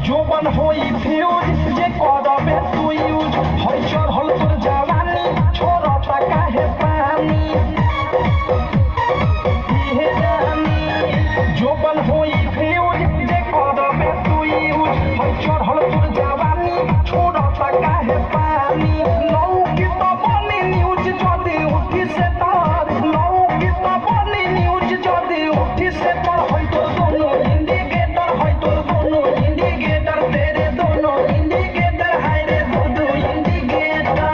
জোবান হই ফিউজ যে করবে তুই ইউজ হয় চড়ল তোর জওয়ানি ছোড়টা কাহে পানি ইহে জানি জোবান হই ফিউজ যে করবে তুই ইউজ হয় চড়ল তোর জওয়ানি ছোড়টা কাহে পানি লৌকিত বলি নিউজ যদি উঠিছে তার লৌকিত বলি নিউজ যদি উঠিছে তার হয়তো কোনো ইন্ডিকেটর হয়তো কোনো इंडिकेटर तेरे दोनों इंडिकेटर हाय रे बुद्धू इंडिकेटर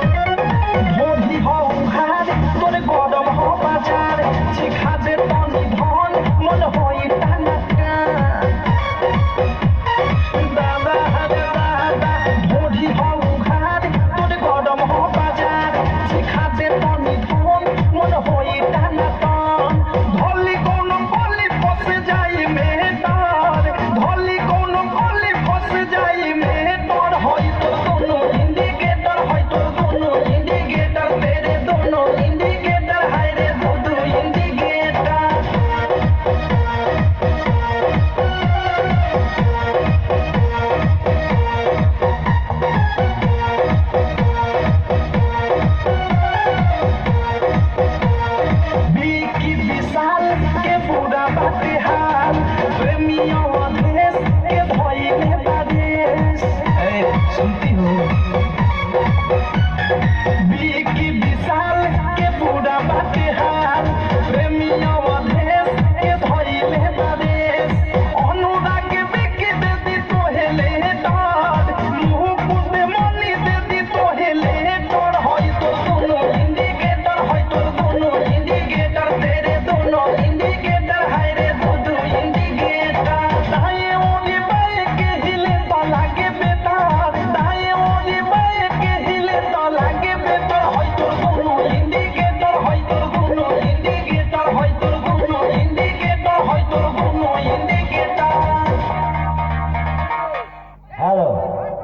भोली हो उघार तोरे गरम हो बाजार शिखा जे तनी धन मन होई टाना दादा हरे दादा भोली हो उघार तोरे गरम हो बाजार शिखा जे तनी धन मन होई टाना धोली कोनो गली फस जाई मेहतार धोली कोनो गली फस जाई मेहतार होई तो दोनों इंडिकेटर होई तो दोनों इंडिकेटर तेरे दोनों इंडिकेटर हाय रे बुद्धू इंडिकेटर बिकी विशाल के पूरा बाटे हाल प्रेमियों देश के भइले बादेश सुनती हो